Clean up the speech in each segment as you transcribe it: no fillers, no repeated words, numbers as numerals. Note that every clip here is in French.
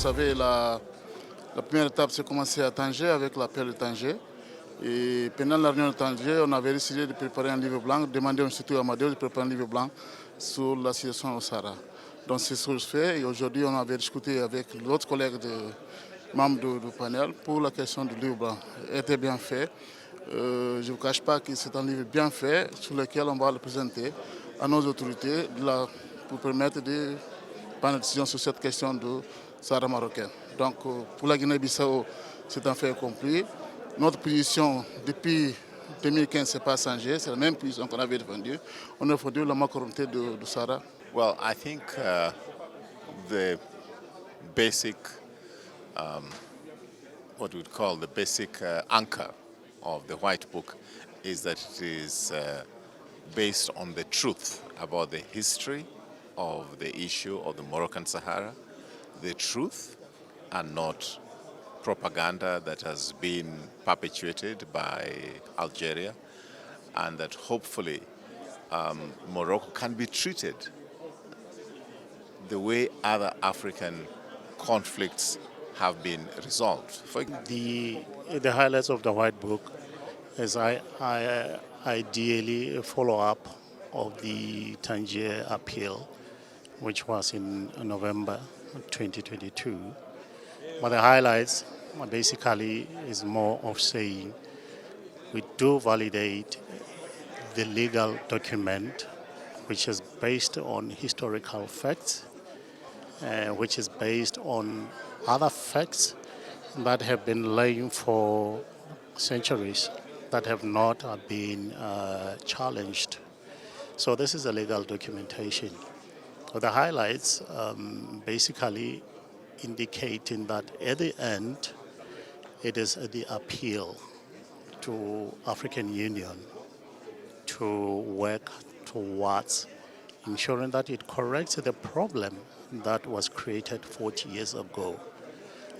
savez, la première étape, c'est commencé à Tanger avec l'appel de Tanger. Et pendant la réunion de Tanger, on avait décidé de préparer un livre blanc, demander au Institut Amadeo de préparer un livre blanc sur la situation au Sahara. Donc c'est ce que je fais et aujourd'hui on avait discuté avec l'autre collègue membres du panel pour la question du livre blanc. Il était bien fait. Je ne vous cache pas que c'est un livre bien fait sur lequel on va le présenter à nos autorités pour permettre de prendre une décision sur cette question du Sahara marocain. Donc pour la Guinée-Bissau, c'est un fait accompli. Notre position depuis 2015, c'est pas changé, c'est la même position qu'on avait défendue. On a défendu la macorité du Sahara. Well, I think the basic, what we'd call the basic anchor of the White Book is that it is based on the truth about the history of the issue of the Moroccan Sahara, the truth and not propaganda that has been perpetuated by Algeria, and that hopefully Morocco can be treated the way other African conflicts have been resolved. The highlights of the White Book is ideally a follow-up of the Tangier appeal, which was in November 2022. But the highlights basically is more of saying we do validate the legal document, which is based on historical facts, which is based on other facts that have been lying for centuries that have not been challenged. So this is a legal documentation. So the highlights basically indicating that at the end, it is the appeal to African Union to work towards ensuring that it corrects the problem that was created 40 years ago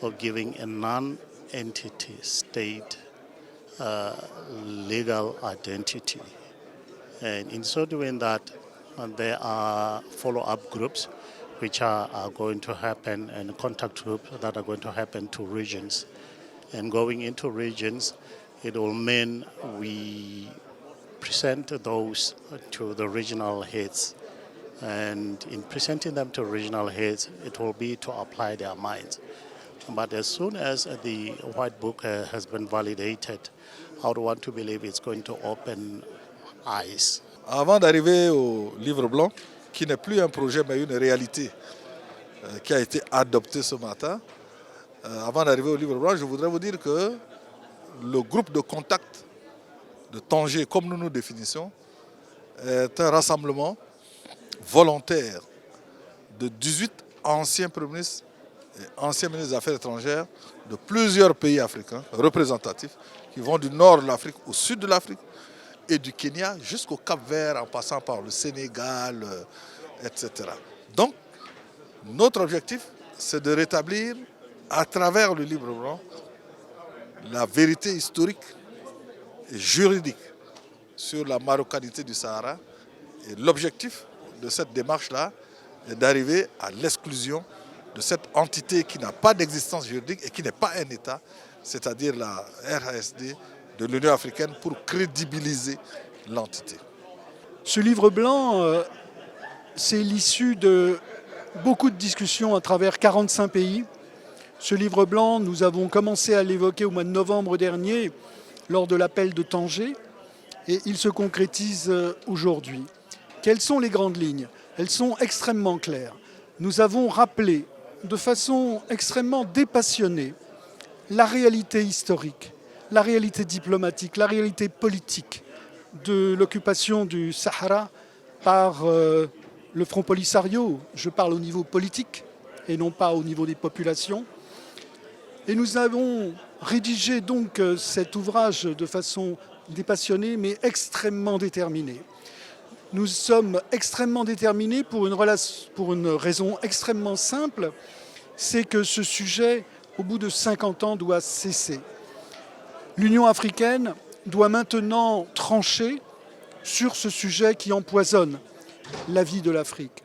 of giving a non-entity state legal identity. And in so doing that, there are follow-up groups which are going to happen, and contact groups that are going to happen to regions. And going into regions, it will mean we present those to the regional heads. And in presenting them to regional heads, it will be to apply their minds. But as soon as the White Book has been validated, I would want to believe it's going to open eyes. Avant d'arriver au livre blanc, qui n'est plus un projet mais une réalité qui a été adoptée ce matin, avant d'arriver au livre blanc, je voudrais vous dire que le groupe de contact de Tanger, comme nous nous définissons, est un rassemblement volontaire de 18 anciens premiers ministres et anciens ministres des Affaires étrangères de plusieurs pays africains représentatifs qui vont du nord de l'Afrique au sud de l'Afrique et du Kenya jusqu'au Cap-Vert en passant par le Sénégal, etc. Donc, notre objectif, c'est de rétablir à travers le livre blanc la vérité historique et juridique sur la marocanité du Sahara. Et l'objectif de cette démarche-là est d'arriver à l'exclusion de cette entité qui n'a pas d'existence juridique et qui n'est pas un État, c'est-à-dire la RASD de l'Union africaine, pour crédibiliser l'entité. Ce livre blanc, c'est l'issue de beaucoup de discussions à travers 45 pays. Ce livre blanc, nous avons commencé à l'évoquer au mois de novembre dernier lors de l'appel de Tanger et il se concrétise aujourd'hui. Quelles sont les grandes lignes? Elles sont extrêmement claires. Nous avons rappelé de façon extrêmement dépassionnée la réalité historique, la réalité diplomatique, la réalité politique de l'occupation du Sahara par le Front Polisario. Je parle au niveau politique et non pas au niveau des populations. Et nous avons rédigé donc cet ouvrage de façon dépassionnée mais extrêmement déterminée. Nous sommes extrêmement déterminés pour une raison extrêmement simple, c'est que ce sujet, au bout de 50 ans, doit cesser. L'Union africaine doit maintenant trancher sur ce sujet qui empoisonne la vie de l'Afrique.